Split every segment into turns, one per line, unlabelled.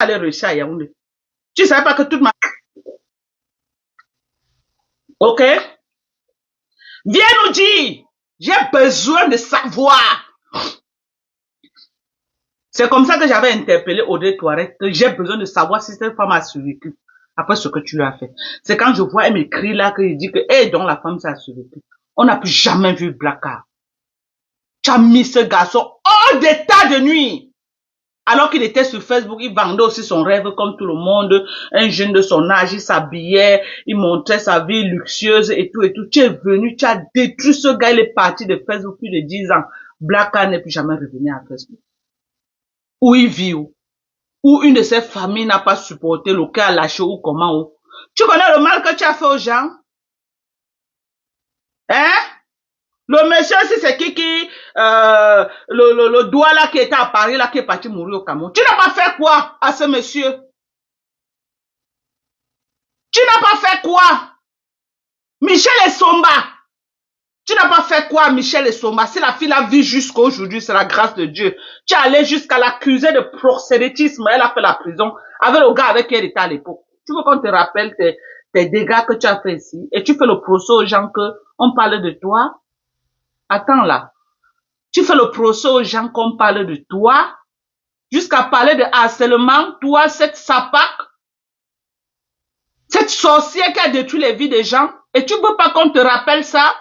aller réussir à Yaoundé. Tu ne savais pas que toute ma... Ok? Viens nous dire. J'ai besoin de savoir. C'est comme ça que j'avais interpellé Audrey Touareg, que j'ai besoin de savoir si cette femme a survécu après ce que tu lui as fait. C'est quand je vois, elle m'écrit là, qu'il dit que, donc la femme, ça a survécu. On n'a plus jamais vu Blacard. Tu as mis ce garçon hors d'état de nuit. Alors qu'il était sur Facebook, il vendait aussi son rêve comme tout le monde. Un jeune de son âge, il s'habillait, il montrait sa vie luxueuse et tout et tout. Tu es venu, tu as détruit ce gars, il est parti de Facebook plus de 10 ans. Blacard n'est plus jamais revenu à Facebook. Où il vit, où une de ses familles n'a pas supporté le cas lâché ou comment. Où. Tu connais le mal que tu as fait aux gens? Hein? Le monsieur, c'est qui le doigt là qui était à Paris, là, qui est parti mourir au Cameroun. Tu n'as pas fait quoi à ce monsieur? Tu n'as pas fait quoi? Michel Essomba. Tu n'as pas fait quoi, Michel Essomba? Si la fille a vu jusqu'à aujourd'hui, c'est la grâce de Dieu. Tu es allé jusqu'à l'accuser de proxénétisme. Elle a fait la prison avec le gars avec qui elle était à l'époque. Tu veux qu'on te rappelle tes dégâts que tu as fait ici et tu fais le procès aux gens que on parle de toi? Attends là. Tu fais le procès aux gens qu'on parle de toi, jusqu'à parler de harcèlement, toi, cette sapac, cette sorcière qui a détruit les vies des gens, et tu veux pas qu'on te rappelle ça?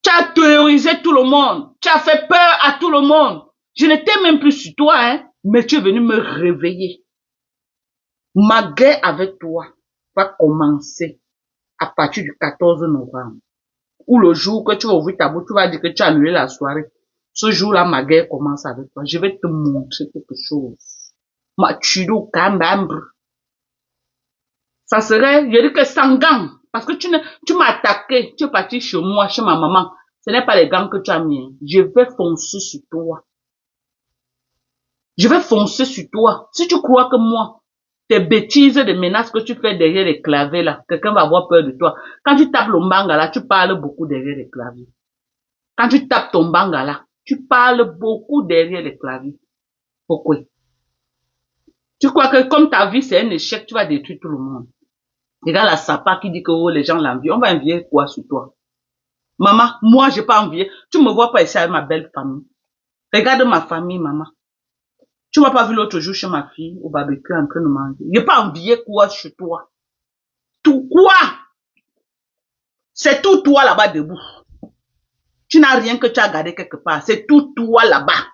Tu as terrorisé tout le monde, tu as fait peur à tout le monde. Je n'étais même plus sur toi, hein, mais tu es venu me réveiller. Ma guerre avec toi va commencer à partir du 14 novembre. Ou le jour que tu vas ouvrir ta bouche, tu vas dire que tu as annulé la soirée. Ce jour-là, ma guerre commence avec toi. Je vais te montrer quelque chose. Ma tudo cambre. Ça serait, je dis que sans gants. Parce que tu m'as attaqué. Tu es parti chez moi, chez ma maman. Ce n'est pas les gants que tu as mis. Je vais foncer sur toi. Je vais foncer sur toi. Si tu crois que moi, tes bêtises, des menaces que tu fais derrière les claviers là, quelqu'un va avoir peur de toi. Quand tu tapes le mbanga là, tu parles beaucoup derrière les claviers. Quand tu tapes ton mbanga là, tu parles beaucoup derrière les claviers. Pourquoi? Tu crois que comme ta vie c'est un échec, tu vas détruire tout le monde. Regarde la sapa qui dit que oh, les gens l'envient. On va envier quoi sur toi? Maman, moi j'ai pas envié. Tu me vois pas ici avec ma belle famille. Regarde ma famille, maman. Tu m'as pas vu l'autre jour chez ma fille au barbecue en train de manger. J'ai pas envié quoi sur toi? Tout quoi? C'est tout toi là-bas debout. Tu n'as rien que tu as gardé quelque part. C'est tout toi là-bas.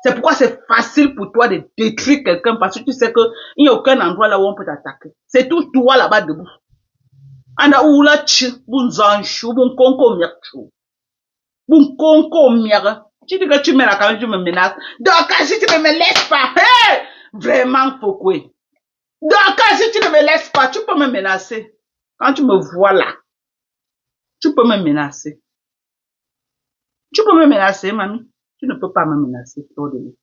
C'est pourquoi c'est facile pour toi de détruire quelqu'un parce que tu sais qu'il n'y a aucun endroit là où on peut t'attaquer. C'est tout toi là-bas debout. Anda oula chi, bun zanchou, bun konko miakchou. Bun konko miak. Tu dis que tu mets la caméra, tu me menaces. Donc, si tu ne me laisses pas, hey, vraiment, pourquoi? Donc, si tu ne me laisses pas, tu peux me menacer. Quand tu me vois là, tu peux me menacer. Tu peux me menacer, mamie. Tu ne peux pas me menacer, Claude.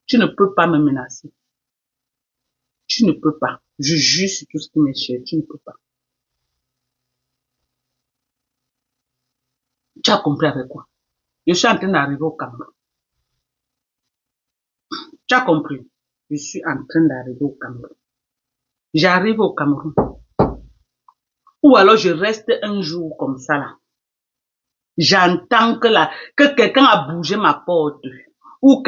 Tu ne peux pas me menacer. Tu ne peux pas. Je jure sur tout ce qui m'est cher. Tu ne peux pas. Tu as compris avec quoi? Je suis en train d'arriver au Cameroun. Tu as compris? Je suis en train d'arriver au Cameroun. J'arrive au Cameroun. Ou alors je reste un jour comme ça là. J'entends que quelqu'un a bougé ma porte. Ou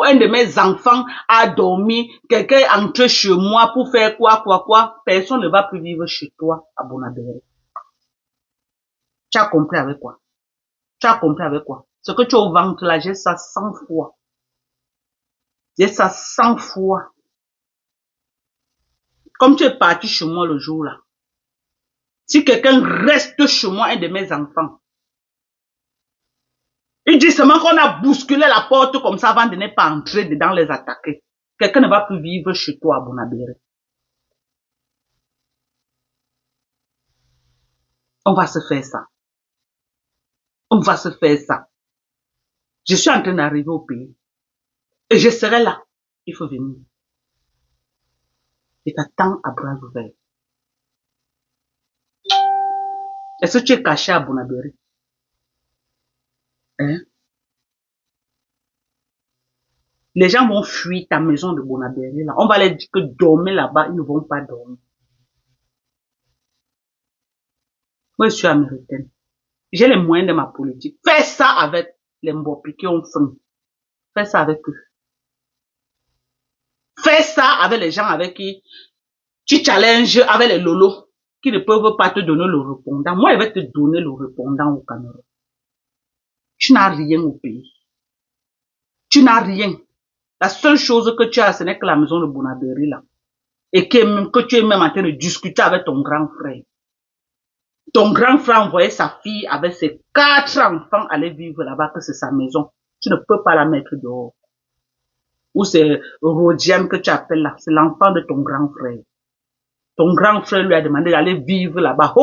un de mes enfants a dormi. Quelqu'un est entré chez moi pour faire quoi. Personne ne va plus vivre chez toi à Bonabéré. Tu as compris avec quoi? Tu as compris avec quoi? Ce que tu as au ventre là, j'ai ça 100 fois. J'ai ça 100 fois. Comme tu es parti chez moi le jour là. Si quelqu'un reste chez moi, un de mes enfants, il dit seulement qu'on a bousculé la porte comme ça avant de ne pas entrer dedans les attaquer. Quelqu'un ne va plus vivre chez toi à Bonabéré. On va se faire ça. On va se faire ça. Je suis en train d'arriver au pays. Et je serai là. Il faut venir. Je t'attends à bras ouverts. Est-ce que tu es caché à Bonabéré? Hein? Les gens vont fuir ta maison de Bonabéry, là. On va leur dire que dormez là-bas, ils ne vont pas dormir. Moi, je suis américaine. J'ai les moyens de ma politique. Fais ça avec les Mbopi qui ont faim. Fais ça avec eux. Fais ça avec les gens avec qui tu challenges, avec les lolos qui ne peuvent pas te donner le répondant. Moi, je vais te donner le répondant au Cameroun. Tu n'as rien au pays. Tu n'as rien. La seule chose que tu as, ce n'est que la maison de Bonabéry, là. Et que tu es même en train de discuter avec ton grand frère. Ton grand frère envoyait sa fille avec ses 4 enfants aller vivre là-bas, que c'est sa maison. Tu ne peux pas la mettre dehors. Ou c'est Rodiane que tu appelles là. C'est l'enfant de ton grand frère. Ton grand frère lui a demandé d'aller vivre là-bas.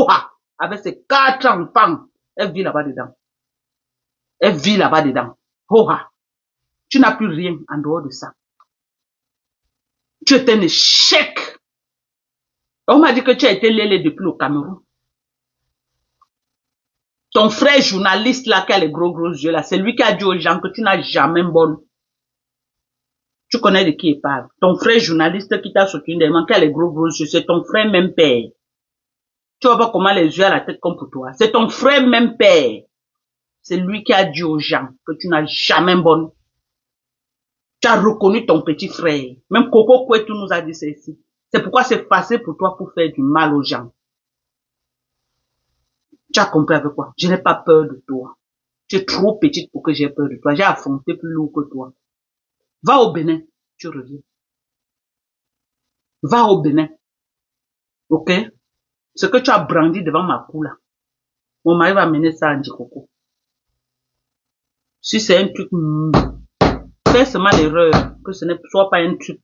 Avec ses 4 enfants. Elle vit là-bas dedans. Elle vit là-bas dedans. Tu n'as plus rien en dehors de ça. Tu es un échec. On m'a dit que tu as été lélé depuis le Cameroun. Ton frère journaliste là qui a les gros yeux là, c'est lui qui a dit aux gens que tu n'as jamais bonne. Tu connais de qui il parle. Ton frère journaliste qui t'a soutenu des mains, qui a les gros yeux, c'est ton frère même père. Tu vois pas comment les yeux à la tête comme pour toi. C'est ton frère même père. C'est lui qui a dit aux gens que tu n'as jamais bonne. Tu as reconnu ton petit frère. Même Coco Kouetou nous a dit ceci. C'est pourquoi c'est facile pour toi pour faire du mal aux gens. Tu as compris avec quoi? Je n'ai pas peur de toi. Tu es trop petite pour que j'ai peur de toi. J'ai affronté plus lourd que toi. Va au Bénin, tu reviens. Va au Bénin. Ok? Ce que tu as brandi devant ma cour là. Mon mari va mener ça à Ndjikoko. Si c'est un truc, fais seulement l'erreur. Que ce ne soit pas un truc,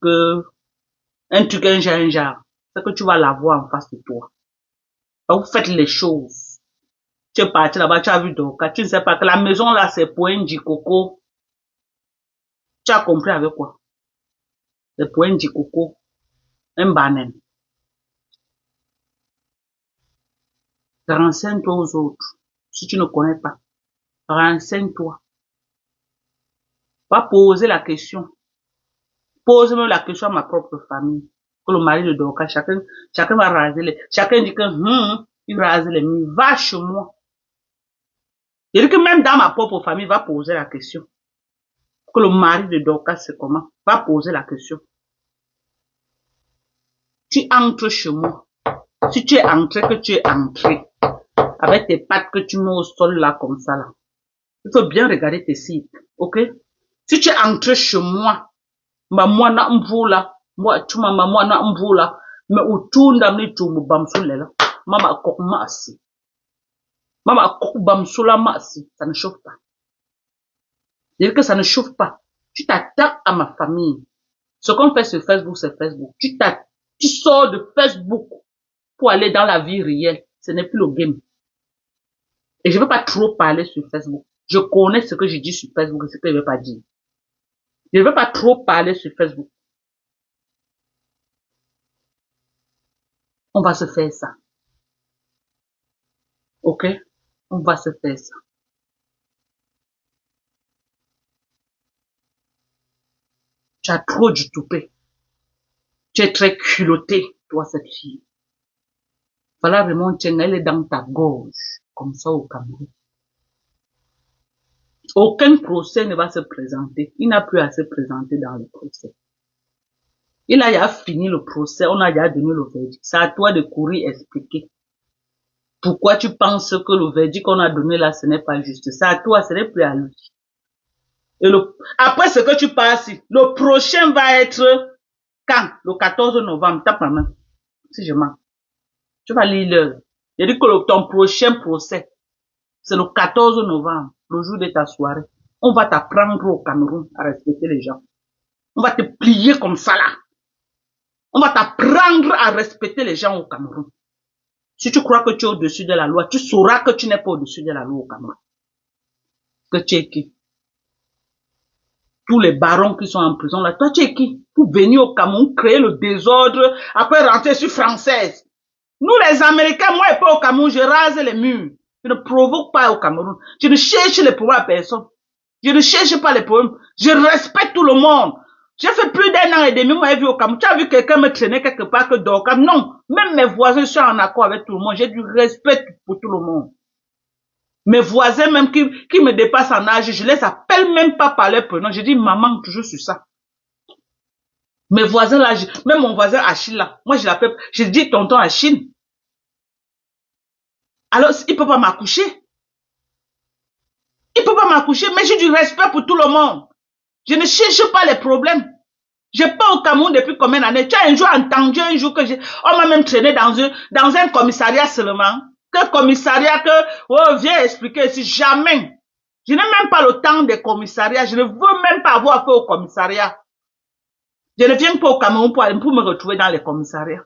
un genre. C'est que tu vas l'avoir en face de toi. Donc, vous faites les choses. Tu es parti là-bas, tu as vu Doka, tu ne sais pas que la maison là, c'est pour un Ndjikoko. Tu as compris avec quoi? C'est pour un Ndjikoko. Un banen. Renseigne-toi aux autres. Si tu ne connais pas, renseigne-toi. Va poser la question. Pose-moi la question à ma propre famille. Que le mari de Doka, chacun va raser les, chacun dit que, il rase les murs. Va chez moi. Je dis que même dans ma propre famille, va poser la question. Que le mari de Doka, c'est comment? Va poser la question. Tu entres chez moi. Si tu es entré, que tu es entré. Avec tes pattes que tu mets au sol là, comme ça là. Il faut bien regarder tes sites. Ok? Si tu es entré chez moi, moi na mvula, moi tu m'as moi na mvula, mais autour d'amener tout mon bamsoule là. Mama kok masi. Mama kok bamsoula masi. Ça ne chauffe pas. C'est-à-dire que ça ne chauffe pas. Tu t'attaques à ma famille. Ce qu'on fait sur Facebook, c'est Facebook. Tu sors de Facebook pour aller dans la vie réelle. Ce n'est plus le game. Et je ne veux pas trop parler sur Facebook. Je connais ce que je dis sur Facebook et ce que je ne veux pas dire. Je ne veux pas trop parler sur Facebook. On va se faire ça. Ok? On va se faire ça. Tu as trop du toupet. Tu es très culotté, toi, cette fille. Voilà vraiment, elle est dans ta gorge, comme ça au Cameroun. Aucun procès ne va se présenter. Il n'a plus à se présenter dans le procès. Il a déjà fini le procès, on a déjà donné le verdict. C'est à toi de courir expliquer. Pourquoi tu penses que le verdict qu'on a donné là, ce n'est pas juste. C'est à toi, ce n'est plus à lui. Et après ce que tu passes, le prochain va être quand? Le 14 novembre, tape ma main. Si je mens. Tu vas lire l'heure. Je dis que ton prochain procès, c'est le 14 novembre, le jour de ta soirée. On va t'apprendre au Cameroun à respecter les gens. On va te plier comme ça là. On va t'apprendre à respecter les gens au Cameroun. Si tu crois que tu es au-dessus de la loi, tu sauras que tu n'es pas au-dessus de la loi au Cameroun. Que tu es qui? Tous les barons qui sont en prison là, toi tu es qui? Pour venir au Cameroun, créer le désordre, après rentrer sur française. Nous les Américains, moi et pas au Cameroun, je rase les murs. Je ne provoque pas au Cameroun. Je ne cherche les problèmes à personne. Je ne cherche pas les problèmes. Je respecte tout le monde. J'ai fait plus d'1 an et demi, moi, j'ai vu au Cameroun. Tu as vu quelqu'un me traîner quelque part que Dorcam? Non. Même mes voisins sont en accord avec tout le monde. J'ai du respect pour tout le monde. Mes voisins même qui me dépassent en âge, je les appelle même pas par leur prénom. Je dis maman toujours sur ça. Mes voisins là, même mon voisin Achille là, moi je l'appelle, je dis tonton Achille. Alors il peut pas m'accoucher. Il peut pas m'accoucher, mais j'ai du respect pour tout le monde. Je ne cherche pas les problèmes. Je pas au Cameroun depuis combien d'années. Tu as un jour entendu un jour que on m'a même traîné dans un commissariat seulement. Que commissariat que, oh, viens expliquer ici. Jamais. Je n'ai même pas le temps des commissariats. Je ne veux même pas avoir affaire au commissariat. Je ne viens pas au Cameroun pour me retrouver dans les commissariats.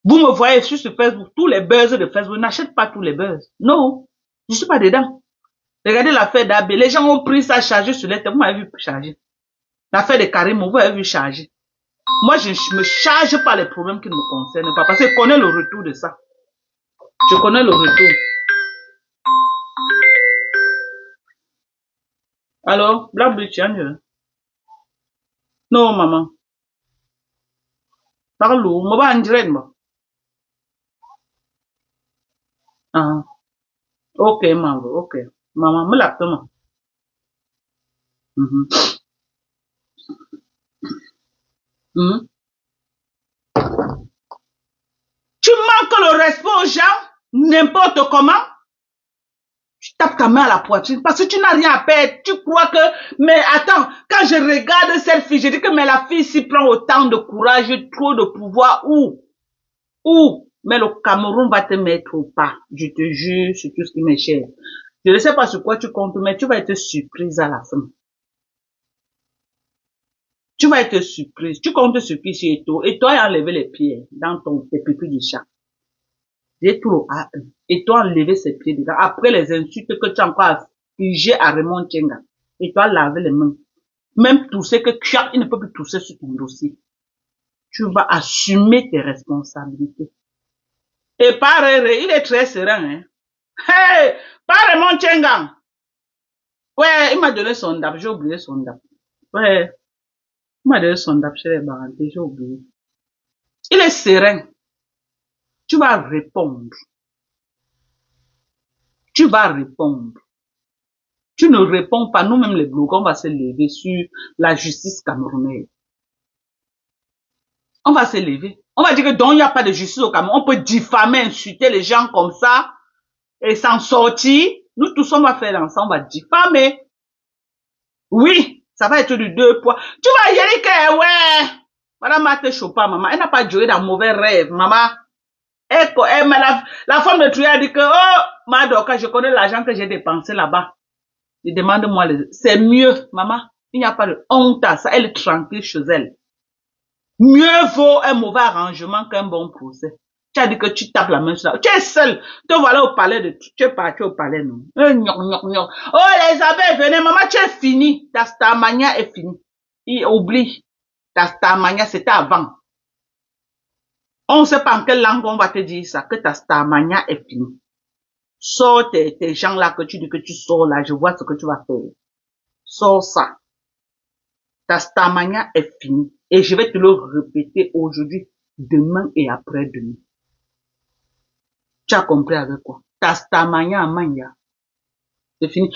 Vous me voyez sur Facebook, tous les buzz de Facebook. N'achète pas tous les buzz. Non. Je suis pas dedans. Regardez l'affaire d'Abbé. Les gens ont pris ça chargé sur les têtes. Vous m'avez vu charger. L'affaire de Karim, vous avez vu charger. Moi, je ne me charge pas les problèmes qui ne me concernent pas parce que je connais le retour de ça. Je connais le retour. Alors, Black Bitch, non, maman. Parle où? Moi, pas en direct, moi. Ah. Ok, maman, ok. Maman, me l'a moi. Tu manques le respect aux gens, n'importe comment. Tu tapes ta main à la poitrine parce que tu n'as rien à perdre. Tu crois que, mais attends, quand je regarde cette fille, je dis que mais la fille s'y prend autant de courage, trop de pouvoir, où, mais le Cameroun va te mettre au pas. Je te jure sur tout ce qui m'est cher. Je ne sais pas sur quoi tu comptes, mais tu vas être surprise à la fin. Tu vas être surprise. Tu comptes sur qui sur Eto. Et toi, enlever les pieds dans tes pupilles du chat. J'ai trop à eux. Et toi, enlever ses pieds dedans. Après les insultes que tu as encore figé à Raymond Tchenga. Et toi, laver les mains. Même tousser que il ne peut plus tousser sur ton dossier. Tu vas assumer tes responsabilités. Et par il est très serein, hein. Hey! Par Raymond Tchenga. Ouais, il m'a donné son dap. J'ai oublié son dap. Ouais. Il m'a donné son dap chez les Barantés. J'ai oublié. Il est serein. Tu vas répondre. Tu vas répondre. Tu ne réponds pas, nous-mêmes les blogueurs, on va se lever sur la justice camerounaise. On va se lever. On va dire que donc il n'y a pas de justice au Cameroun. On peut diffamer, insulter les gens comme ça et s'en sortir. Nous tous, on va faire ensemble, on va diffamer. Oui, ça va être du 2 poids. Tu vas y aller que, ouais. Madame Mate Chopin, maman, elle n'a pas joué dans mauvais rêve, maman. Mais la femme de Trouille a dit que, oh, Madoka, je connais l'argent que j'ai dépensé là-bas. Demande-moi, c'est mieux, maman. Il n'y a pas de honte à ça. Elle est tranquille chez elle. Mieux vaut un mauvais arrangement qu'un bon procès. Tu as dit que tu tapes la main sur la... Tu es seul. Te voilà au palais tu es parti au palais, non? Oh, les abeilles, venez, maman, tu es fini. Ta starmania est fini. Il oublie. Ta starmania, c'était avant. On ne sait pas en quelle langue on va te dire ça, que ta starmania est finie. Sors tes gens là que tu dis que tu sors là, je vois ce que tu vas faire. Sors ça. Ta starmania est finie. Et je vais te le répéter aujourd'hui, demain et après-demain. Tu as compris avec quoi? Ta starmania en mania. C'est fini.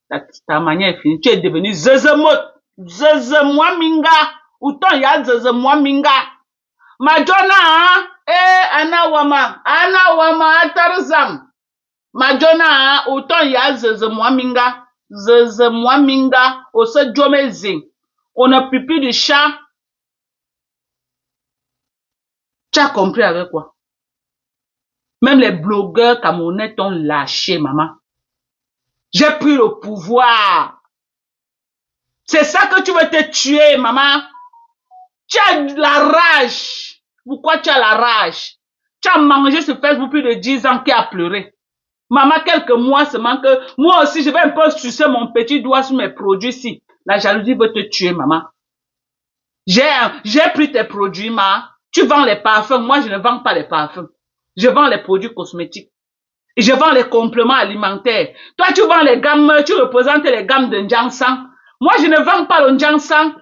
Ta starmania est finie. Tu es devenu zezemot. Zezemwaminga. Outon ya zezemwaminga. Madonna, anawama atarzam. Madonna, outon ya zezemwaminga. Zezemwaminga, ose jomezing. On a pipi du chat. Tu as compris avec quoi? Même les blogueurs camerounais t'ont lâché, maman. J'ai pris le pouvoir. C'est ça que tu veux te tuer, maman. Tu as la rage. Pourquoi tu as la rage? Tu as mangé sur Facebook plus de 10 ans qui a pleuré. Maman, quelques mois seulement que moi aussi, je vais un peu sucer mon petit doigt sur mes produits ici. La jalousie veut te tuer, maman. J'ai pris tes produits, maman. Tu vends les parfums. Moi, je ne vends pas les parfums. Je vends les produits cosmétiques. Et je vends les compléments alimentaires. Toi, tu vends les gammes, tu représentes les gammes de Njansan. Moi, je ne vends pas le Njansan.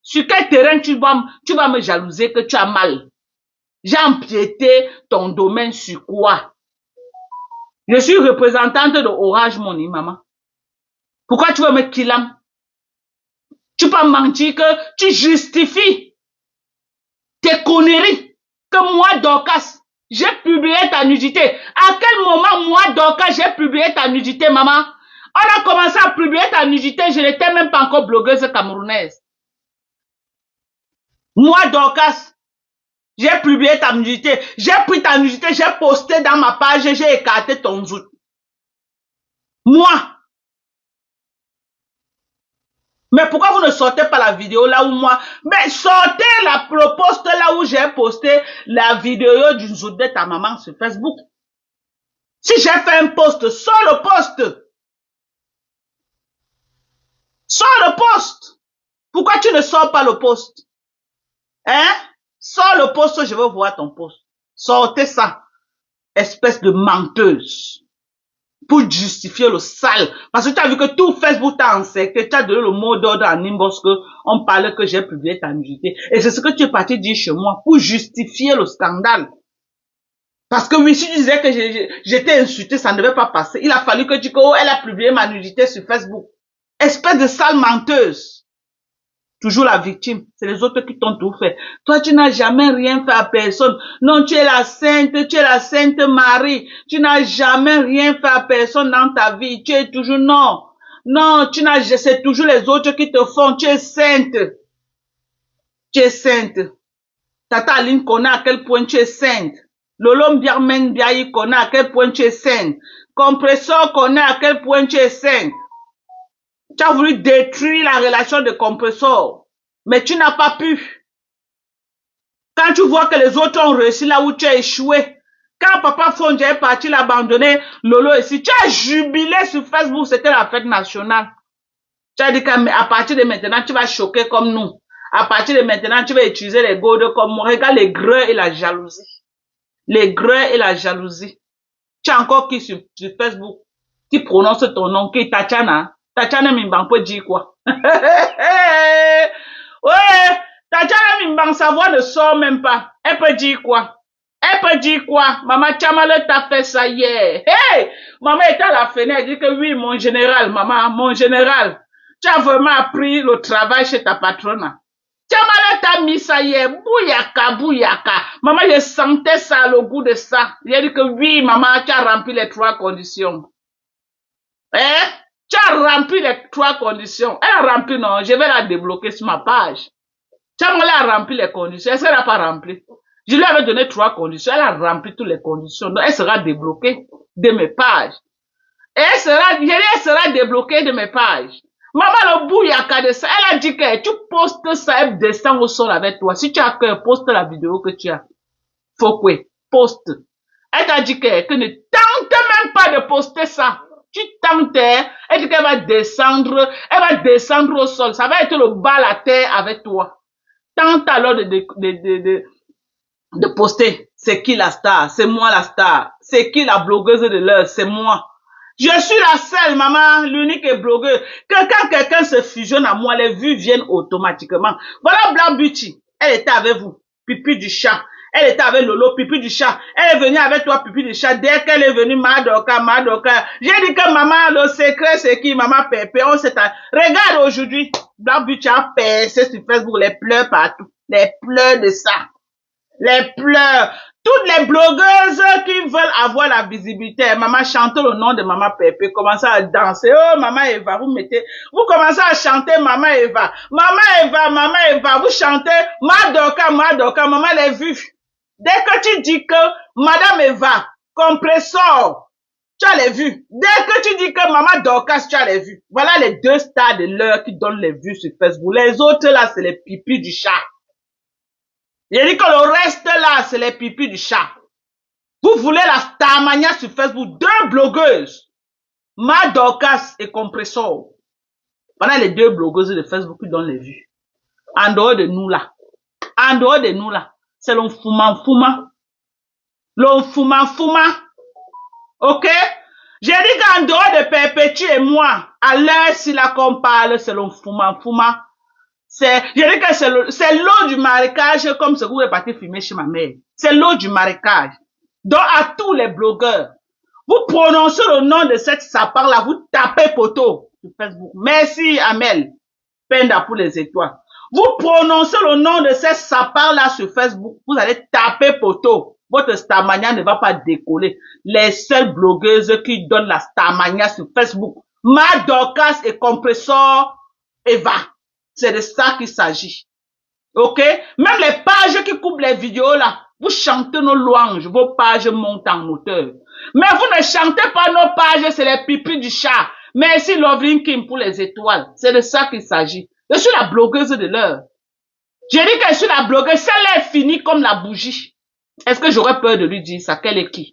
Sur quel terrain tu vas me jalouser que tu as mal? J'ai empiété ton domaine sur quoi? Je suis représentante de Orange Money, maman. Pourquoi tu veux me killam? Tu peux mentir que tu justifies tes conneries. Que moi, Dorcas, j'ai publié ta nudité. À quel moment, moi, Dorcas, j'ai publié ta nudité, maman? On a commencé à publier ta nudité, je n'étais même pas encore blogueuse camerounaise. Moi, Dorcas, j'ai publié ta nudité. J'ai pris ta nudité, j'ai posté dans ma page et j'ai écarté ton zout. Moi. Mais pourquoi vous ne sortez pas la vidéo là où moi... Mais sortez le post là où j'ai posté la vidéo du zout de ta maman sur Facebook. Si j'ai fait un post, sors le post. Sors le post. Pourquoi tu ne sors pas le post? Hein? Sors le post, je veux voir ton post. Sortez ça. Espèce de menteuse. Pour justifier le sale. Parce que tu as vu que tout Facebook t'a encerclé. Tu as donné le mot d'ordre à Nimbos que on parlait que j'ai publié ta nudité. Et c'est ce que tu es parti dire chez moi pour justifier le scandale. Parce que oui, si tu disais que j'étais insultée, ça ne devait pas passer. Il a fallu que tu dises oh, elle a publié ma nudité sur Facebook. Espèce de sale menteuse. Toujours la victime. C'est les autres qui t'ont tout fait. Toi, tu n'as jamais rien fait à personne. Non, tu es la sainte Marie. Tu n'as jamais rien fait à personne dans ta vie. Tu es toujours, non. Non, c'est toujours les autres qui te font. Tu es sainte. Tu es sainte. Tata Aline connaît à quel point tu es sainte. Lolo Mbiarmen Biayi connaît à quel point tu es sainte. Compresseur connaît à quel point tu es sainte. Tu as voulu détruire la relation de compresseur, mais tu n'as pas pu. Quand tu vois que les autres ont réussi là où tu as échoué, quand Papa Fondia est parti l'abandonner, Lolo ici, tu as jubilé sur Facebook, c'était la fête nationale. Tu as dit qu'à partir de maintenant, tu vas choquer comme nous. À partir de maintenant, tu vas utiliser les godes comme moi. Regarde les greux et la jalousie. Les greux et la jalousie. Tu as encore qui sur Facebook, qui prononce ton nom, qui est Tatiana. Tatiana Mimbang peut dire quoi? Ouais, Tatiana Mimbang, sa voix ne sort même pas. Elle peut dire quoi? Elle peut dire quoi? Maman Tchamale t'a fait ça hier. Hey! Maman était à la fenêtre, elle dit que oui, mon général, maman, mon général. Tu as vraiment appris le travail chez ta patronne. Tchamale t'a mis ça hier. Bouyaka, bouyaka. Maman, je sentais ça, le goût de ça. J'ai dit que oui, maman, tu as rempli les 3 conditions. Hein? Tu as rempli les 3 conditions. Elle a rempli, non, je vais la débloquer sur ma page. Tchamale a rempli les conditions. Est-ce qu'elle n'a pas rempli? Je lui avais donné 3 conditions. Elle a rempli toutes les conditions. Donc, elle sera débloquée de mes pages. Et elle sera débloquée de mes pages. Maman, le bouyaka de ça, elle a dit que tu postes ça, elle descend au sol avec toi. Si tu as cœur, poste la vidéo que tu as. Faut quoi? Poste. Elle t'a dit que ne tente même pas de poster ça. Tu tentes, elle dit qu'elle va descendre au sol. Ça va être le bal à terre avec toi. Tente alors de poster. C'est qui la star? C'est moi la star. C'est qui la blogueuse de l'heure? C'est moi. Je suis la seule, maman, l'unique blogueuse. Que quand quelqu'un se fusionne à moi, les vues viennent automatiquement. Voilà Blanc Beauty. Elle était avec vous. Pipi du chat. Elle était avec Lolo, Pipi du chat. Elle est venue avec toi, Pipi du chat. Dès qu'elle est venue, Madoka. J'ai dit que maman, le secret, c'est qui? Maman Pépé, on s'est... Regarde aujourd'hui. Blanc Beauty a percé sur Facebook les pleurs partout. Les pleurs de ça. Les pleurs. Toutes les blogueuses qui veulent avoir la visibilité, maman chante le nom de maman Pépé, commencez à danser, oh maman Eva, vous commencez à chanter maman Eva, vous chantez Madoka, maman les vues. Dès que tu dis que madame Eva, compresseur, tu as les vues. Dès que tu dis que maman Dorcas, tu as les vues. Voilà les 2 stars de l'heure qui donnent les vues sur Facebook. Les autres là, c'est les pipis du chat. J'ai dit que le reste là, c'est les pipis du chat. Vous voulez la Starmania sur Facebook, 2 blogueuses. Dorcas et Compressor. Pendant les 2 blogueuses de Facebook qui donnent les vues. En dehors de nous là. En dehors de nous là. C'est l'onfuma. L'onfuma. Ok? J'ai dit qu'en dehors de Perpétue et moi, à l'heure si là qu'on parle, c'est le Fouma. Je dis que c'est l'eau du marécage comme ce que vous êtes parti filmer chez ma mère. C'est l'eau du marécage. Donc à tous les blogueurs, vous prononcez le nom de cette sapard là, vous tapez poteau sur Facebook. Merci Amel, Penda pour les étoiles. Vous prononcez le nom de cette sapard là sur Facebook, vous allez taper poteau. Votre Starmania ne va pas décoller. Les seules blogueuses qui donnent la Starmania sur Facebook, Ma Dorcas et Compressor Eva. C'est de ça qu'il s'agit. Ok? Même les pages qui coupent les vidéos là, vous chantez nos louanges, vos pages montent en hauteur. Mais vous ne chantez pas nos pages, c'est les pipis du chat. Merci Lovely Kim pour les étoiles. C'est de ça qu'il s'agit. Je suis la blogueuse de l'heure. J'ai dit que je suis la blogueuse, celle-là est finie comme la bougie. Est-ce que j'aurais peur de lui dire ça? Qu'elle est qui?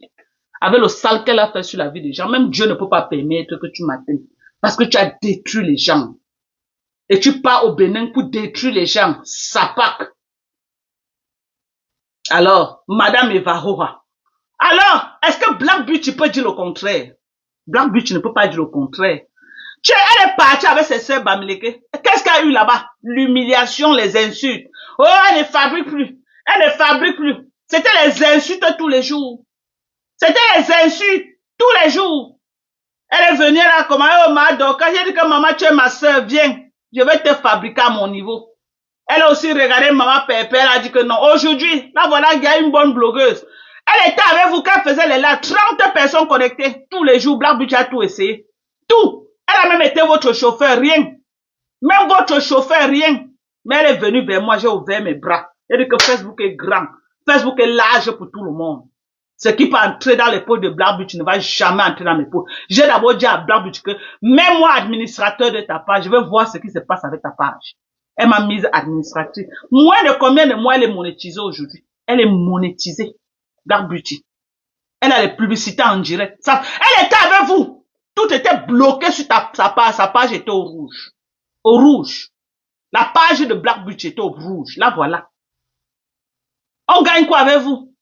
Avec le sale qu'elle a fait sur la vie des gens, même Dieu ne peut pas permettre que tu m'atteignes. Parce que tu as détruit les gens. Et tu pars au Bénin pour détruire les gens. Sapak. Alors, Madame Evarora. Alors, est-ce que Black Beauty peut dire le contraire? Black Beauty ne peut pas dire le contraire. Elle est partie avec ses sœurs Bamileke. Qu'est-ce qu'il y a eu là-bas? L'humiliation, les insultes. Oh, elle ne fabrique plus. Elle ne fabrique plus. C'était les insultes tous les jours. C'était les insultes tous les jours. Elle est venue là comme, oh, Mado, quand j'ai dit que maman, tu es ma sœur, viens. Je vais te fabriquer à mon niveau. Elle a aussi regardé maman Pépé, elle a dit que non. Aujourd'hui, là voilà, il y a une bonne blogueuse. Elle était avec vous quand elle faisait les lives. 30 personnes connectées tous les jours. Black Beauty a tout essayé. Tout. Elle a même été votre chauffeur, rien. Même votre chauffeur, rien. Mais elle est venue vers moi, j'ai ouvert mes bras. Elle dit que Facebook est grand. Facebook est large pour tout le monde. Ce qui peut entrer dans les poches de Black Beauty ne va jamais entrer dans mes poches. J'ai d'abord dit à Black Beauty que, même moi, administrateur de ta page, je veux voir ce qui se passe avec ta page. Elle m'a mise administratrice. Moins de combien de mois elle est monétisée aujourd'hui? Elle est monétisée. Black Beauty. Elle a les publicités en direct. Elle était avec vous. Tout était bloqué sur sa page. Sa page était au rouge. Au rouge. La page de Black Beauty était au rouge. Là, voilà. On gagne quoi avec vous?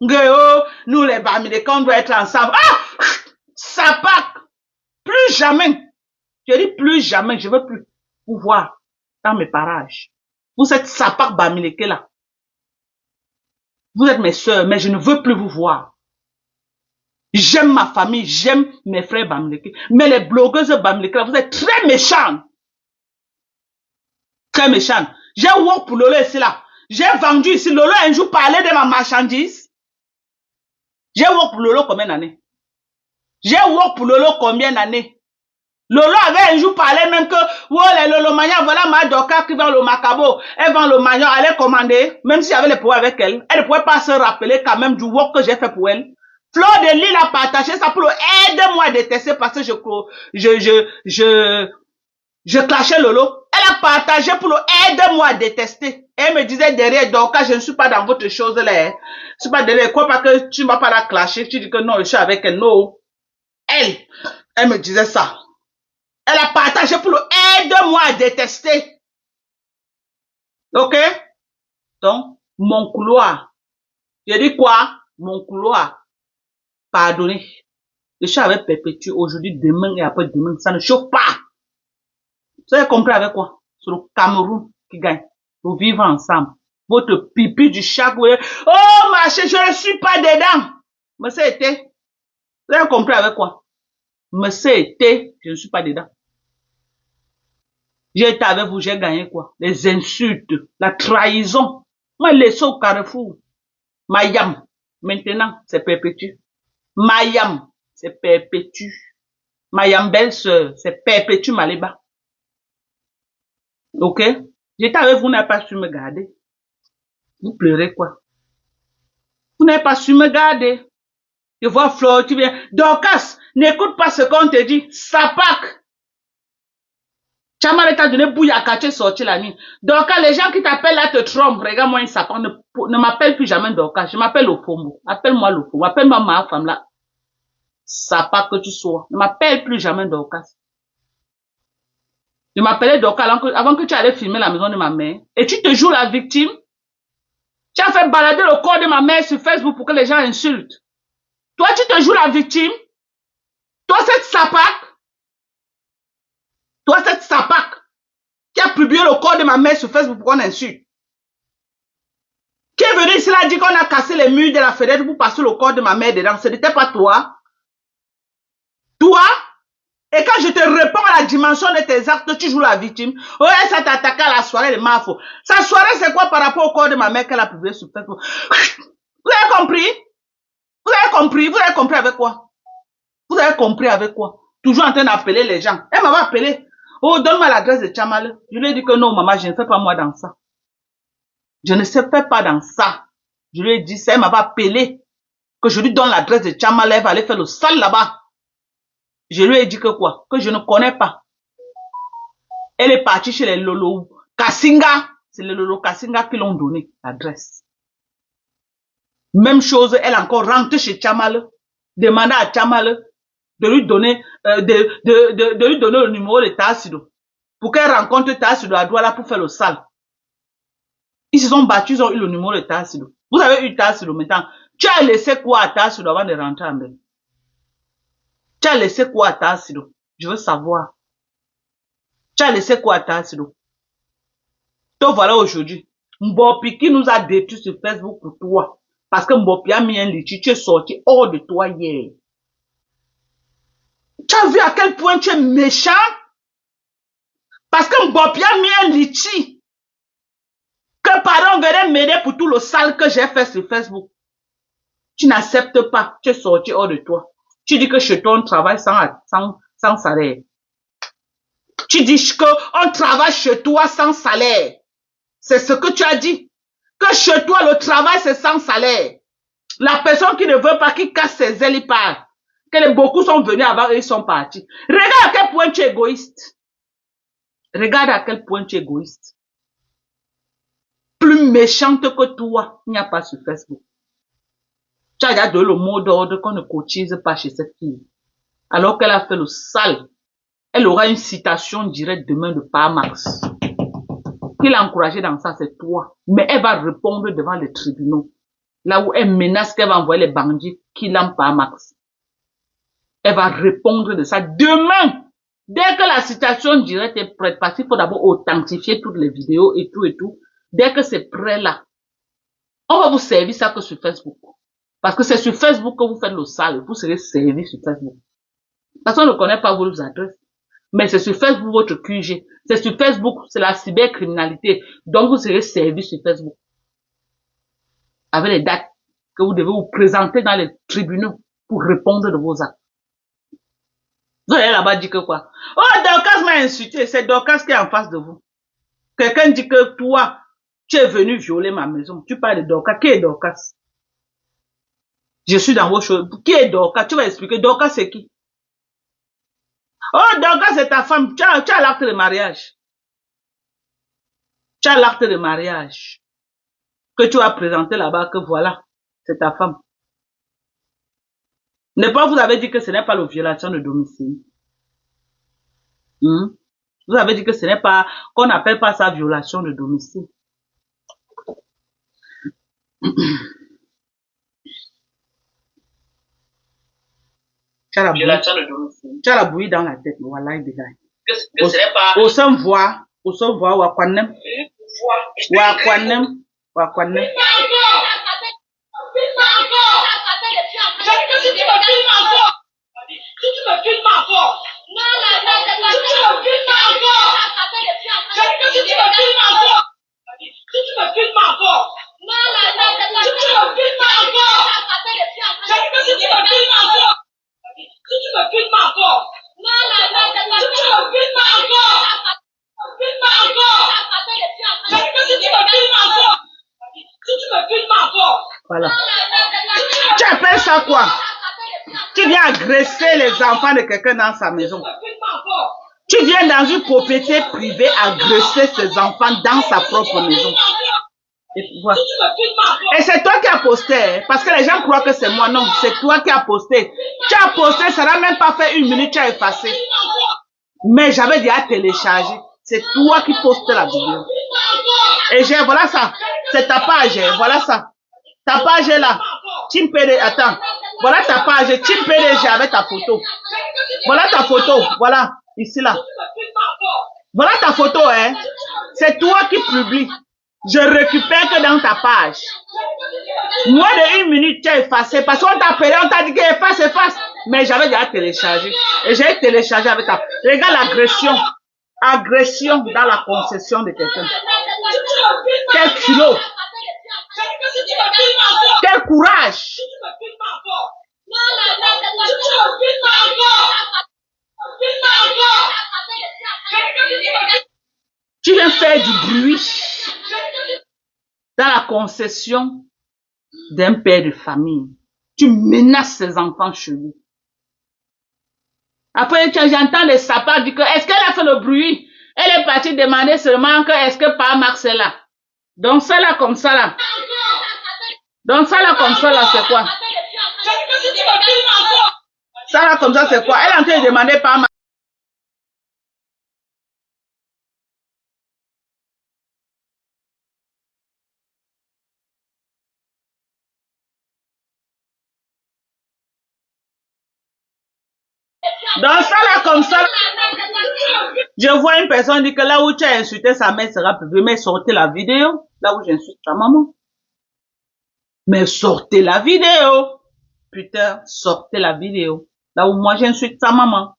Nous les Bamileke, on doit être ensemble. Ah! Ça part. Plus jamais. Je dis plus jamais. Je veux plus vous voir dans mes parages. Vous êtes Sapak Bamileke là. Vous êtes mes sœurs, mais je ne veux plus vous voir. J'aime ma famille, j'aime mes frères Bamileke. Mais les blogueuses Bamileke là, vous êtes très méchants. Très méchants. J'ai work pour Lolo ici là. J'ai vendu ici. Lolo un jour parlait de ma marchandise. J'ai work pour Lolo combien d'années? J'ai work pour Lolo combien d'années? Lolo avait un jour parlé même que, oh, les Lolo Mania, voilà ma Doka qui vend le Macabo. Elle vend le Mania, elle est commandée. Même si j'avais les pouvoirs avec elle, elle ne pouvait pas se rappeler quand même du work que j'ai fait pour elle. Fleur de Lille a partagé ça pour aider-moi à détester parce que je clashais Lolo. Elle a partagé pour aider-moi à détester. Et elle me disait derrière, Doka, je ne suis pas dans votre chose là. Je suis pas derrière, quoi, parce que tu ne vas pas la clasher. Tu dis que non, je suis avec elle. Non. Elle me disait ça. Elle a partagé pour aider-moi à détester. Ok? Donc, mon couloir. J'ai dit quoi? Mon couloir. Pardonnez. Je suis avec Perpétue aujourd'hui, demain et après-demain. Ça ne chauffe pas. Vous avez compris avec quoi? C'est le Cameroun qui gagne. Nous vivons ensemble. Votre pipi du chat. Oh, ma chérie, je ne suis pas dedans. Mais c'était. Vous avez compris avec quoi? Mais c'était. Je ne suis pas dedans. J'ai été avec vous, j'ai gagné quoi? Les insultes, la trahison. Moi, laissez au carrefour. Mayam. Maintenant, c'est Perpétue. Mayam, c'est Perpétue. Mayam belle-sœur, c'est Perpétue Maléba. Ok? J'étais avec vous, vous n'avez pas su me garder. Vous pleurez quoi? Vous n'avez pas su me garder. Je vois Flore, tu viens. Dorcas, n'écoute pas ce qu'on te dit. Sapak. Chamal t'a donné bouillaka, tu es sorti la nuit. Dorcas, les gens qui t'appellent là te trompent. Regarde-moi un sapin. Ne m'appelle plus jamais Dorcas. Je m'appelle Ofombo. Appelle-moi l'Ofombo. Appelle-moi ma femme là. Sapak que tu sois. Ne m'appelle plus jamais Dorcas. Je m'appelais Dorcas avant que tu allais filmer la maison de ma mère. Et tu te joues la victime. Tu as fait balader le corps de ma mère sur Facebook pour que les gens insultent. Toi, tu te joues la victime. Toi, cette sapac qui a publié le corps de ma mère sur Facebook pour qu'on insulte. Qui est venu ici là dit qu'on a cassé les murs de la fenêtre pour passer le corps de ma mère dedans. Ce n'était pas toi. Toi. Et quand je te réponds à la dimension de tes actes, tu joues la victime. Ouais, ça t'a attaqué à la soirée de Mafo. Sa soirée, c'est quoi par rapport au corps de ma mère qu'elle a publié sur Facebook? Vous avez compris? Vous avez compris? Vous avez compris avec quoi? Vous avez compris avec quoi? Toujours en train d'appeler les gens. Elle m'avait appelé. Oh, donne-moi l'adresse de Tchamal. Je lui ai dit que non, maman, je ne fais pas moi dans ça. Je ne sais pas dans ça. Je lui ai dit ça, elle m'avait appelé. Que je lui donne l'adresse de Tchamal, elle va aller faire le sale là-bas. Je lui ai dit que quoi? Que je ne connais pas. Elle est partie chez les Lolo Kassinga. C'est les Lolo Kassinga qui l'ont donné l'adresse. Même chose, elle a encore rentré chez Tchamal. Demandé à Tchamal de lui donner, de lui donner le numéro de Tassido. Pour qu'elle rencontre Tassido à Douala pour faire le sale. Ils se sont battus, ils ont eu le numéro de Tassido. Vous avez eu Tassido maintenant. Tu as laissé quoi à Tassido avant de rentrer en Belgique? Tu as laissé quoi à Tassido? Je veux savoir. Tu as laissé quoi à Tassido? Donc voilà aujourd'hui. Mbopi qui nous a détruit sur Facebook pour toi. Parce que Mbopi a mis un litige. Tu es sorti hors de toi hier. Tu as vu à quel point tu es méchant? Parce que Mbopi a mis un litige. Que pardon venait m'aider pour tout le sale que j'ai fait sur Facebook. Tu n'acceptes pas. Tu es sorti hors de toi. Tu dis que chez toi, on travaille sans salaire. Tu dis qu'on travaille chez toi sans salaire. C'est ce que tu as dit. Que chez toi, le travail, c'est sans salaire. La personne qui ne veut pas, qui casse ses ailes, il part. Beaucoup sont venus avant et ils sont partis. Regarde à quel point tu es égoïste. Regarde à quel point tu es égoïste. Plus méchante que toi, il n'y a pas sur Facebook. Tu as déjà donné le mot d'ordre qu'on ne cotise pas chez cette fille. Alors qu'elle a fait le sale. Elle aura une citation directe demain de Parmax. Qui l'a encouragé dans ça, c'est toi. Mais elle va répondre devant les tribunaux. Là où elle menace qu'elle va envoyer les bandits qui l'ont Parmax. Elle va répondre de ça demain. Dès que la citation directe est prête, parce qu'il faut d'abord authentifier toutes les vidéos et tout. Dès que c'est prêt là, on va vous servir ça que sur Facebook. Parce que c'est sur Facebook que vous faites le sale. Vous serez servi sur Facebook. Parce qu'on ne connaît pas vos adresses. Mais c'est sur Facebook votre QG. C'est sur Facebook, c'est la cybercriminalité. Donc vous serez servi sur Facebook. Avec les dates que vous devez vous présenter dans les tribunaux pour répondre de vos actes. Vous allez là-bas dire que quoi? Oh, Dorcas m'a insulté. C'est Dorcas qui est en face de vous. Quelqu'un dit que toi, tu es venu violer ma maison. Tu parles de Dorcas. Qui est Dorcas? Je suis dans vos choses. Qui est Dorcas? Tu vas expliquer. Dorcas, c'est qui? Oh, Dorcas, c'est ta femme. Tu as l'acte de mariage. Tu as l'acte de mariage. Que tu as présenté là-bas, que voilà, c'est ta femme. N'est pas vous avez dit que ce n'est pas la violation de domicile. Vous avez dit que ce n'est pas, qu'on n'appelle pas ça violation de domicile. Tu as la bouillie dans la tête, voilà, il dégaine. Que ce n'est pas. Au sein voix, wakwanem. Wakwanem.
Si tu me filmes encore,
voilà. Tu appelles ça quoi? Tu viens agresser les enfants de quelqu'un dans sa maison. Tu viens dans une propriété privée agresser ses enfants dans sa propre maison. Et c'est toi qui as posté, parce que les gens croient que c'est moi. Non, c'est toi qui as posté. Tu as posté, ça n'a même pas fait 1 minute, tu as effacé. Mais j'avais déjà téléchargé. C'est toi qui postes la vidéo. Et voilà ça. C'est ta page, voilà ça. Ta page est là. Timpede, attends. Voilà ta page, Team PDG avec ta photo. Voilà ta photo, voilà, ici là. Voilà ta photo, hein. C'est toi qui publies. Je récupère que dans ta page. Moins de 1 minute, tu as effacé. Parce qu'on t'a appelé, on t'a dit que efface. Mais j'avais déjà téléchargé. Et j'ai téléchargé avec ta... Regarde l'agression. Agression dans la concession de quelqu'un. Quel culot. Quel courage. Tu viens faire du bruit dans la concession d'un père de famille. Tu menaces ses enfants chez lui. Après, j'entends les sapas dire que est-ce qu'elle a fait le bruit? Elle est partie demander seulement que est-ce que pas Max est là. Donc ça là comme ça là. Donc ça là comme ça là c'est quoi? Ça là comme ça c'est quoi? Elle est en train de demander pas Max. Donc ça là comme ça. Je vois une personne dire que là où tu as insulté sa mère sera publié, mais sortez la vidéo. Là où j'insulte ta maman. Mais sortez la vidéo. Putain, sortez la vidéo. Là où moi j'insulte sa maman.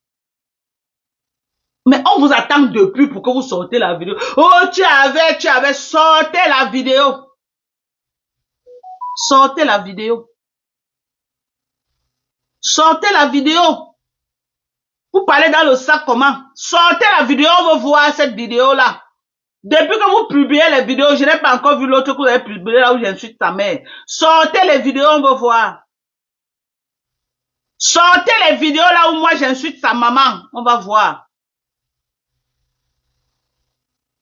Mais on vous attend depuis pour que vous sortez la vidéo. Oh, tu avais, sortez la vidéo. Sortez la vidéo. Sortez la vidéo. Vous parlez dans le sac comment? Sortez la vidéo, on veut voir cette vidéo-là. Depuis que vous publiez les vidéos, je n'ai pas encore vu l'autre que vous avez publié là où j'insulte ta mère. Sortez les vidéos, on veut voir. Sortez les vidéos là où moi j'insulte sa maman, on va voir.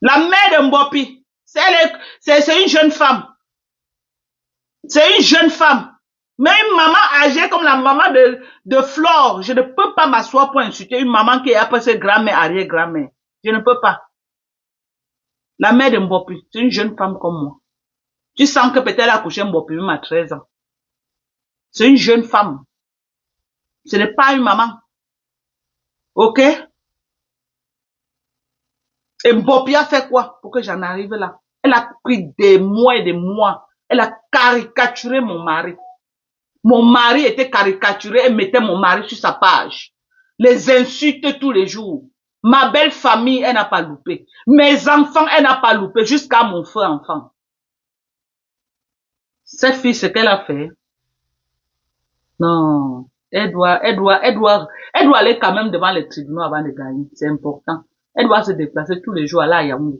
La mère de Mbopi, c'est une jeune femme. C'est une jeune femme. Mais une maman âgée comme la maman de Flore, je ne peux pas m'asseoir pour insulter une maman qui est après ses grand-mère, arrière-grand-mère. Je ne peux pas. La mère de Mbopi, c'est une jeune femme comme moi. Tu sens que peut-être elle a accouché Mbopi même à 13 ans. C'est une jeune femme. Ce n'est pas une maman. Ok? Et Mbopi a fait quoi pour que j'en arrive là? Elle a pris des mois et des mois. Elle a caricaturé mon mari. Mon mari était caricaturé, elle mettait mon mari sur sa page. Les insultes tous les jours. Ma belle famille, elle n'a pas loupé. Mes enfants, elle n'a pas loupé, jusqu'à mon frère enfant. Cette fille, ce qu'elle a fait, non, elle doit aller quand même devant les tribunaux avant de gagner. C'est important. Elle doit se déplacer tous les jours à Yaoundé.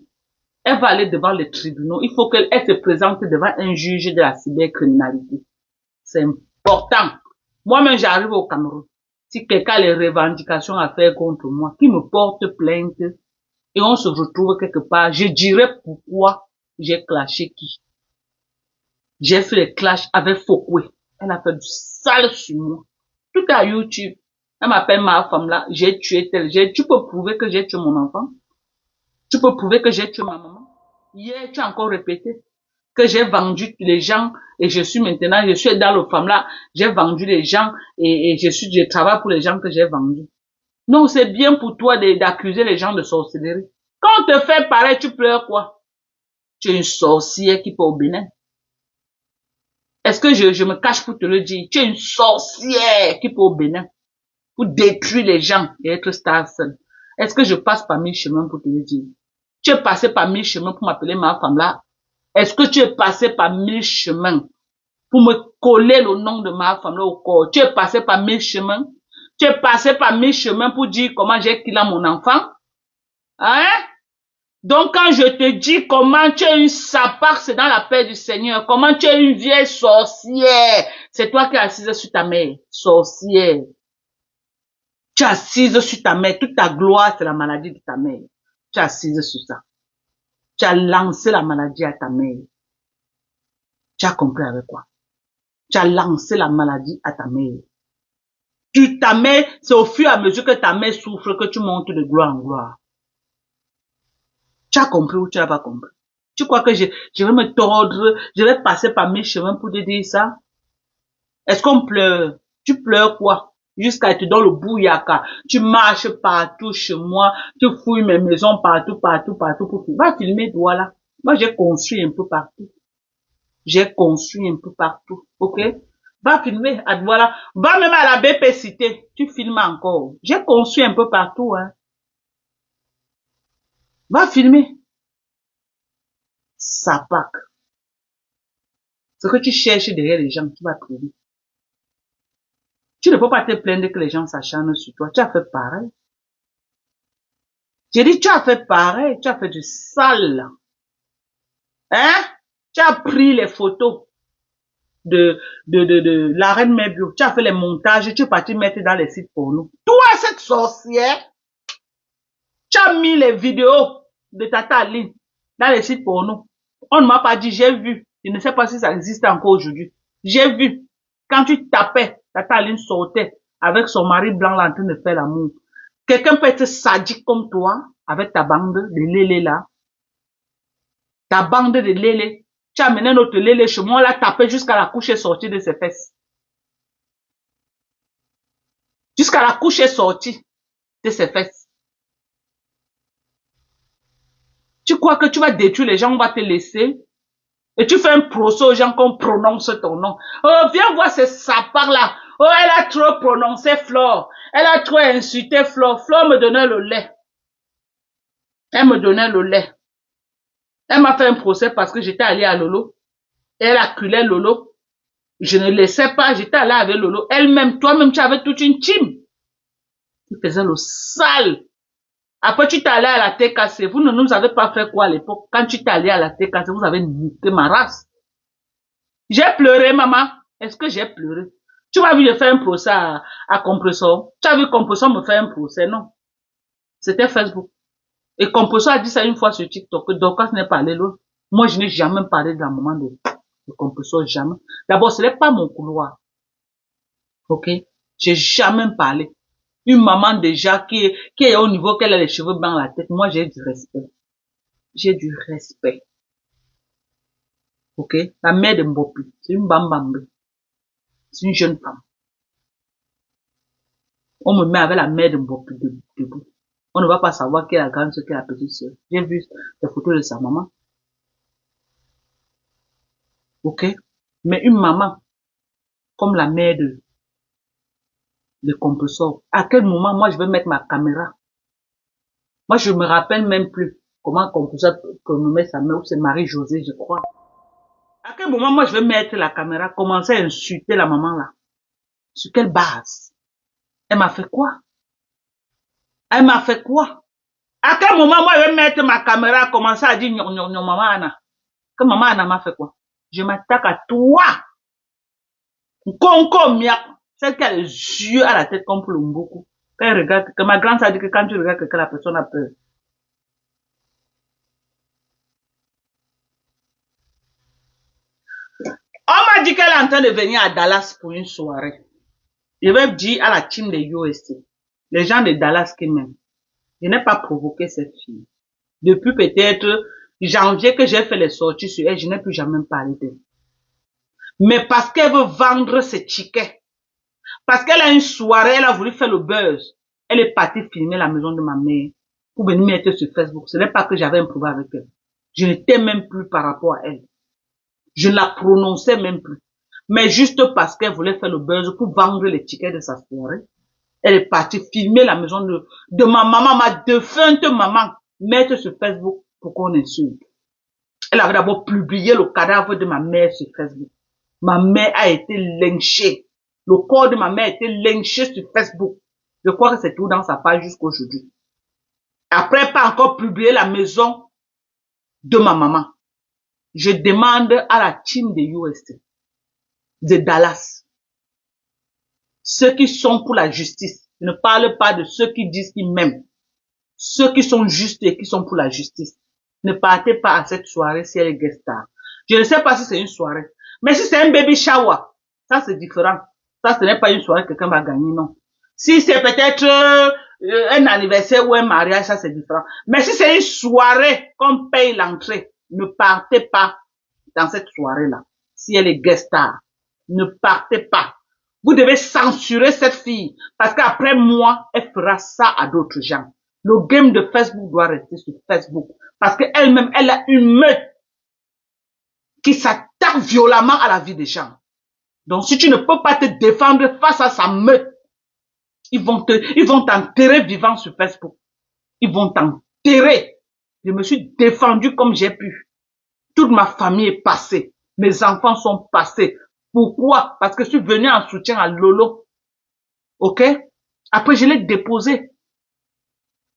Elle va aller devant les tribunaux. Il faut qu'elle se présente devant un juge de la cybercriminalité. C'est important. Moi-même, j'arrive au Cameroun. Si quelqu'un a les revendications à faire contre moi, qui me porte plainte, et on se retrouve quelque part, je dirais pourquoi j'ai clashé qui. J'ai fait les clashs avec Fokwe. Elle a fait du sale sur moi. Tout à YouTube. Elle m'appelle ma femme là, j'ai tué tel. Tu peux prouver que j'ai tué mon enfant? Tu peux prouver que j'ai tué ma maman? Hier, tu as encore répété que j'ai vendu les gens et je suis dans le femme là, j'ai vendu les gens et je travaille pour les gens que j'ai vendus. Non, c'est bien pour toi d'accuser les gens de sorcellerie. Quand on te fait pareil, tu pleures quoi? Tu es une sorcière qui peut au Bénin. Est-ce que je me cache pour te le dire? Tu es une sorcière qui peut au Bénin. Pour détruire les gens et être star seul. Est-ce que je passe par 1000 chemins pour te le dire? Tu es passé par 1000 chemins pour m'appeler ma femme là? Est-ce que tu es passé par 1000 chemins pour me coller le nom de ma femme là au corps? Tu es passé par 1000 chemins? Tu es passé par 1000 chemins pour dire comment j'ai killé mon enfant? Hein? Donc quand je te dis comment tu es une saparce dans la paix du Seigneur, comment tu es une vieille sorcière, c'est toi qui es assise sur ta mère, sorcière. Tu es assise sur ta mère, toute ta gloire c'est la maladie de ta mère. Tu es assise sur ça. Tu as lancé la maladie à ta mère. Tu as compris avec quoi? Tu as lancé la maladie à ta mère. Ta mère, c'est au fur et à mesure que ta mère souffre que tu montes de gloire en gloire. Tu as compris ou tu n'as pas compris? Tu crois que je vais me tordre, je vais passer par mes chemins pour te dire ça? Est-ce qu'on pleure? Tu pleures quoi? Jusqu'à te donner le bouillaka. Tu marches partout chez moi. Tu fouilles mes maisons partout pour filmer. Va filmer, toi là. Moi, j'ai construit un peu partout. J'ai construit un peu partout. Ok? Va filmer, voilà. Va même à la BP Cité. Tu filmes encore. J'ai construit un peu partout, hein. Va filmer. Ça pack. Ce que tu cherches derrière les gens, tu vas trouver. Tu ne peux pas te plaindre que les gens s'acharnent sur toi. Tu as fait pareil. J'ai dit, tu as fait pareil. Tu as fait du sale. Hein? Tu as pris les photos de la reine Mébio. Tu as fait les montages. Tu es parti mettre dans les sites porno. Toi, cette sorcière, tu as mis les vidéos de Tata Aline dans les sites porno. On ne m'a pas dit, j'ai vu. Je ne sais pas si ça existe encore aujourd'hui. J'ai vu. Quand tu tapais, Tata Aline sortait avec son mari blanc là en train de faire l'amour. Quelqu'un peut être sadique comme toi, avec ta bande de lélé là. Ta bande de lélé. Tu as amené notre lélé chez moi, là, tapé jusqu'à la couche est sortie de ses fesses. Jusqu'à la couche est sortie de ses fesses. Tu crois que tu vas détruire les gens, on va te laisser. Et tu fais un procès aux gens qu'on prononce ton nom. Oh, viens voir ces sapards là. Oh, elle a trop prononcé Flore. Elle a trop insulté Flore. Flore me donnait le lait. Elle me donnait le lait. Elle m'a fait un procès parce que j'étais allée à Lolo. Et elle acculait Lolo. Je ne laissais pas, j'étais allée avec Lolo. Elle-même, toi-même, tu avais toute une team. Tu faisais le sale. Après, tu t'es allé à la TKC. Vous ne nous avez pas fait quoi à l'époque? Quand tu t'es allé à la TKC, vous avez niqué ma race. J'ai pleuré, maman. Est-ce que j'ai pleuré? Tu m'as vu, je fais un procès à Compressor. Tu as vu Compressor me faire un procès, non? C'était Facebook. Et Compressor a dit ça une fois sur TikTok, que Dorcas n'est pas allé l'autre. Moi, je n'ai jamais parlé de la maman de Compressor, jamais. D'abord, ce n'est pas mon couloir. Ok? J'ai jamais parlé. Une maman déjà qui est au niveau qu'elle a les cheveux blancs à la tête. Moi, j'ai du respect. J'ai du respect. Ok? La mère de Mbopi, c'est une bambambe. C'est une jeune femme. On me met avec la mère de Mbopi debout. On ne va pas savoir qui est la grande soeur, qui est la petite soeur. J'ai vu les photos de sa maman. Ok? Mais une maman, comme la mère de Compressor, à quel moment moi je vais mettre ma caméra? Moi je me rappelle même plus comment Compressor met sa mère, ou c'est Marie-Josée, je crois. À quel moment moi je vais mettre la caméra, commencer à insulter la maman là? Sur quelle base? Elle m'a fait quoi? Elle m'a fait quoi? À quel moment moi je vais mettre ma caméra, commencer à dire non maman Anna? Que maman Anna m'a fait quoi? Je m'attaque à toi. Celle qui a les yeux à la tête comme pour le Mboku. Quand elle regarde, que ma grande a dit que quand tu regardes que la personne a peur. On m'a dit qu'elle est en train de venir à Dallas pour une soirée. Je vais dire à la team de UST, les gens de Dallas qui m'aiment, je n'ai pas provoqué cette fille. Depuis peut-être janvier que j'ai fait les sorties sur elle, je n'ai plus jamais parlé d'elle. Mais parce qu'elle veut vendre ses tickets, parce qu'elle a une soirée, elle a voulu faire le buzz, elle est partie filmer la maison de ma mère pour venir mettre sur Facebook. Ce n'est pas que j'avais un problème avec elle. Je n'étais même plus par rapport à elle. Je ne la prononçais même plus. Mais juste parce qu'elle voulait faire le buzz pour vendre les tickets de sa soirée, elle est partie filmer la maison de ma maman, ma défunte maman, mettre sur Facebook pour qu'on insulte. Elle avait d'abord publié le cadavre de ma mère sur Facebook. Ma mère a été lynchée. Le corps de ma mère a été lynché sur Facebook. Je crois que c'est tout dans sa page jusqu'aujourd'hui. Après, pas encore publié la maison de ma maman. Je demande à la team de UST, de Dallas, ceux qui sont pour la justice. Je ne parle pas de ceux qui disent qu'ils m'aiment. Ceux qui sont justes et qui sont pour la justice. Ne partez pas à cette soirée si elle est guest star. Je ne sais pas si c'est une soirée. Mais si c'est un baby shower, ça c'est différent. Ça, ce n'est pas une soirée que quelqu'un va gagner, non. Si c'est peut-être un anniversaire ou un mariage, ça c'est différent. Mais si c'est une soirée qu'on paye l'entrée, ne partez pas dans cette soirée-là. Si elle est guest star, ne partez pas. Vous devez censurer cette fille parce qu'après moi, elle fera ça à d'autres gens. Le game de Facebook doit rester sur Facebook parce qu'elle-même, elle a une meute qui s'attaque violemment à la vie des gens. Donc, si tu ne peux pas te défendre face à sa meute, ils vont t'enterrer vivant sur Facebook. Ils vont t'enterrer. Je me suis défendu comme j'ai pu. Toute ma famille est passée. Mes enfants sont passés. Pourquoi? Parce que je suis venu en soutien à Lolo. Ok? Après, je l'ai déposé.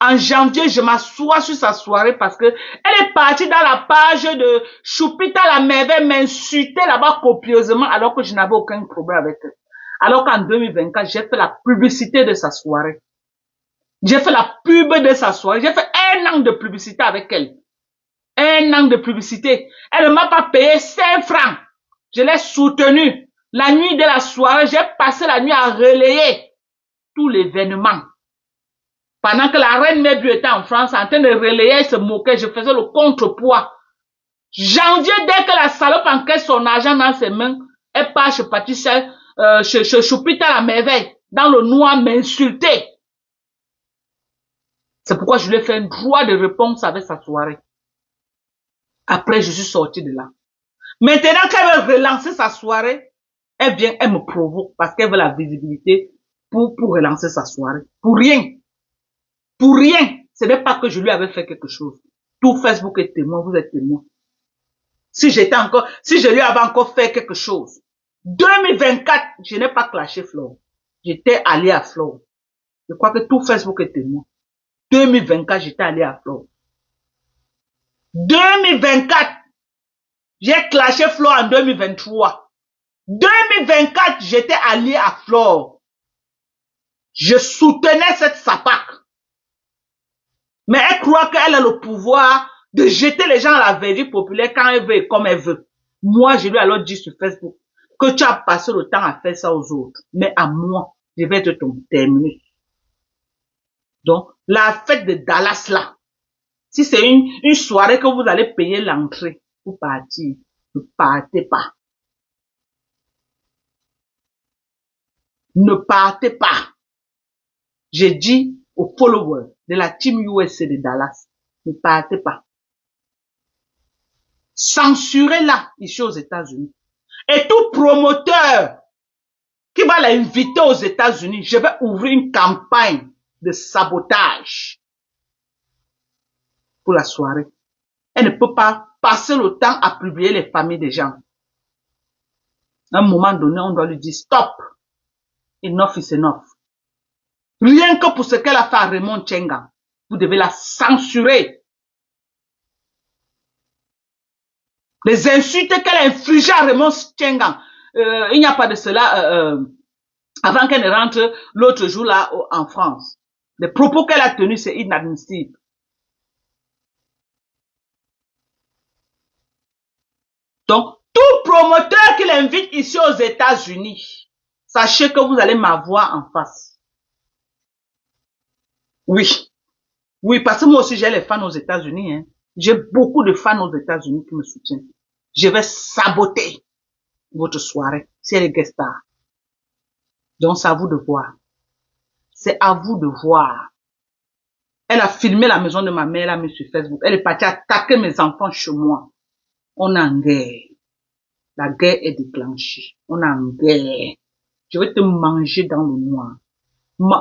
En janvier, je m'assois sur sa soirée parce que elle est partie dans la page de Choupita la merveille m'insulter là-bas copieusement alors que je n'avais aucun problème avec elle. Alors qu'en 2024, j'ai fait la publicité de sa soirée. J'ai fait la pub de sa soirée. J'ai fait 1 an de publicité avec elle. 1 an de publicité. Elle ne m'a pas payé 5 francs. Je l'ai soutenue. La nuit de la soirée, j'ai passé la nuit à relayer tout l'événement. Pendant que la reine Mébu était en France, en train de relayer, elle se moquait, je faisais le contrepoids. Janvier, dès que la salope encaisse son argent dans ses mains, elle part chez Patricia, chez Choupita la merveille, dans le noir, m'insulter. C'est pourquoi je lui ai fait un droit de réponse avec sa soirée. Après, je suis sorti de là. Maintenant qu'elle veut relancer sa soirée, elle vient, elle me provoque parce qu'elle veut la visibilité pour relancer sa soirée. Pour rien. Pour rien. Ce n'est pas que je lui avais fait quelque chose. Tout Facebook est témoin, vous êtes témoin. Si je lui avais encore fait quelque chose. 2024, je n'ai pas clashé Flore. J'étais allé à Flore. Je crois que tout Facebook est témoin. 2024, j'étais allé à Flore. 2024, j'ai clashé Flore en 2023. 2024, j'étais allié à Flore. Je soutenais cette sapac. Mais elle croit qu'elle a le pouvoir de jeter les gens à la vertu populaire quand elle veut et comme elle veut. Moi, je lui ai alors dit sur Facebook que tu as passé le temps à faire ça aux autres. Mais à moi, je vais te terminer. Donc, la fête de Dallas là, si c'est une soirée que vous allez payer l'entrée pour partir, ne partez pas. Ne partez pas. J'ai dit aux followers de la team USA de Dallas, ne partez pas. Censurez-la ici aux États-Unis. Et tout promoteur qui va l'inviter aux États-Unis, je vais ouvrir une campagne de sabotage pour la soirée. Elle ne peut pas passer le temps à publier les familles des gens. À un moment donné, on doit lui dire stop. Enough is enough. Rien que pour ce qu'elle a fait à Raymond Tchenga, vous devez la censurer. Les insultes qu'elle a infligées à Raymond Tchenga, il n'y a pas de cela avant qu'elle ne rentre l'autre jour là en France. Les propos qu'elle a tenus, c'est inadmissible. Donc, tout promoteur qui l'invite ici aux États-Unis, sachez que vous allez m'avoir en face. Oui. Oui, parce que moi aussi, j'ai les fans aux États-Unis. Hein. J'ai beaucoup de fans aux États-Unis qui me soutiennent. Je vais saboter votre soirée si elle est guest star. Donc, c'est à vous de voir. C'est à vous de voir. Elle a filmé la maison de ma mère, elle a mis sur Facebook. Elle est partie attaquer mes enfants chez moi. On est en guerre. La guerre est déclenchée. On est en guerre. Je vais te manger dans le noir. Ma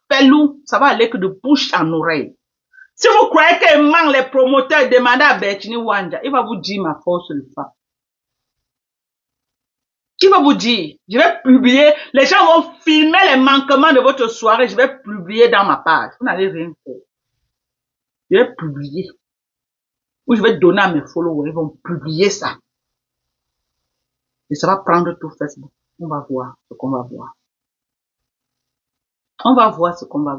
felou, ça va aller que de bouche en oreille. Si vous croyez qu'elle manque les promoteurs, demandez à Bertini Wanja. Il va vous dire ma force de femme. Qui va vous dire? Je vais publier. Les gens vont filmer les manquements de votre soirée. Je vais publier dans ma page. Vous n'allez rien faire. Je vais publier. Ou je vais donner à mes followers. Ils vont publier ça. Et ça va prendre tout Facebook. On va voir ce qu'on va voir. On va voir ce qu'on va voir.